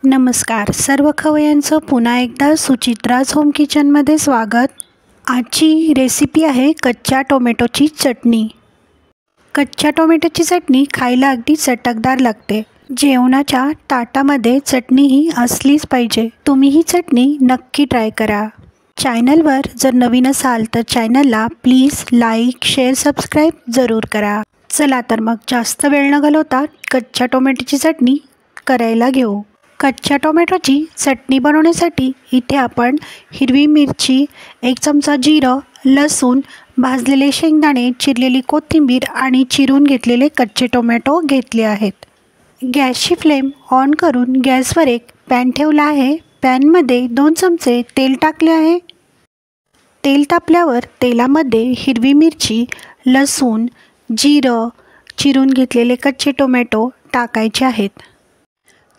नमस्कार सर्व खवय्यांचं पुन्हा एकदा सुचित्राज होम किचनमध्ये स्वागत। आजची रेसिपी आहे कच्च्या टोमॅटोची चटणी। कच्च्या टोमॅटोची चटणी खायला अगदी चटकदार लागते। जेवणाच्या ताटामध्ये चटणी ही असलीच पाहिजे। तुम्ही ही चटणी नक्की ट्राय करा। चॅनलवर जर नवीन असाल तर चॅनलला प्लीज लाईक शेअर सबस्क्राईब जरूर करा। चला तर मग जास्त वेळ न घालवता कच्च्या टोमॅटोची चटणी करायला घेऊ। कच्च्या टोमॅटोची चटणी बनवण्यासाठी इथे आपण हिरवी मिरची, 1 चमचा जिरं, लसूण, भाजलेले शेंगदाणे, चिरलेली कोथिंबीर आणि चिरून घेतलेले कच्चे टोमॅटो घेतले आहेत। गॅसची फ्लेम ऑन करून गॅसवर एक पॅन ठेवला आहे। पॅनमध्ये 2 चमचे तेल टाकले आहे। तेल तापल्यावर तेलामध्ये हिरवी मिरची, लसूण, जिरं, चिरून घेतलेले कच्चे टोमॅटो टाकायचे आहेत।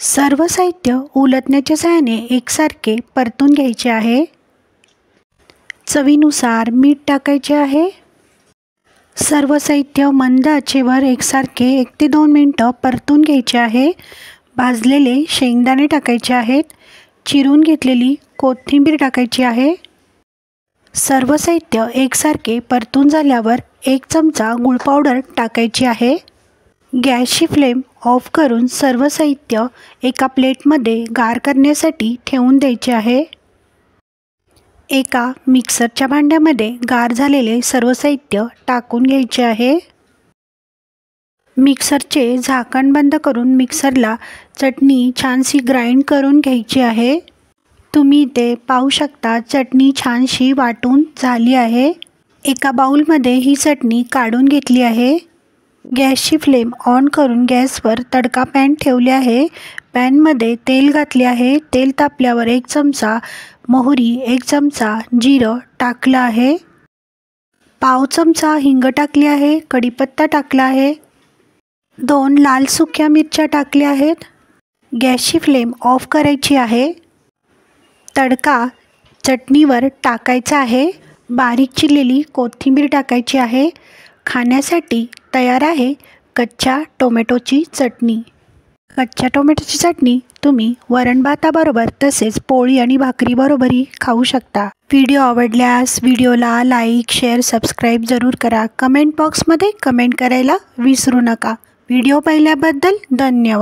सर्व साहित्य उलटण्याच्या सहाय्याने एकसारखे परतून घ्यायचे आहे। चवीनुसार मीठ टाकायचे आहे। सर्व साहित्य मंद आचेवर एकसारखे 1 ते 2 मिनिटे परतून घ्यायचे आहे। भाजलेले शेंगदाणे टाकायचे आहेत। चिरून घेतलेली कोथिंबीर टाकायची आहे। सर्व साहित्य एकसारखे परतून झाल्यावर 1 चमचा गूळ पावडर टाकायची आहे। गॅसची फ्लेम ऑफ करून सर्व साहित्य एका प्लेटमध्ये गार करण्यासाठी ठेवून द्यायचे आहे। एका मिक्सरच्या भांड्यामध्ये गार झालेले सर्व साहित्य टाकून घ्यायचे आहे। मिक्सरचे झाकण बंद करून मिक्सरला चटणी छानशी ग्राइंड करून घ्यायची आहे। तुम्ही इथे पाहू शकता चटणी छानशी वाटून झाली आहे। एका बाउलमध्ये ही चटणी काढून घेतली आहे। गॅसची फ्लेम ऑन करून गॅसवर तडका पॅन ठेवले आहे। पॅनमध्ये तेल घातले आहे। तेल तापल्यावर 1 चमचा मोहरी, 1 चमचा जिरं टाकलं आहे। पाव चमचा हिंग टाकली आहे। कढीपत्ता टाकला आहे। 2 लाल सुक्या मिरच्या टाकल्या आहेत। गॅसची फ्लेम ऑफ करायची आहे। तडका चटणीवर टाकायचा आहे। बारीक चिरलेली कोथिंबीर टाकायची आहे। खाण्यासाठी तयार आहे कच्च्या टोमॅटोची चटणी। कच्च्या टोमॅटोची चटणी तुम्ही वरण भाताबरोबर तसेच पोळी आणि भाकरीबरोबरही खाऊ शकता। व्हिडिओ आवडल्यास व्हिडिओला लाईक शेअर सबस्क्राईब जरूर करा। कमेंट बॉक्समध्ये कमेंट करायला विसरू नका। व्हिडिओ पाहिल्याबद्दल धन्यवाद।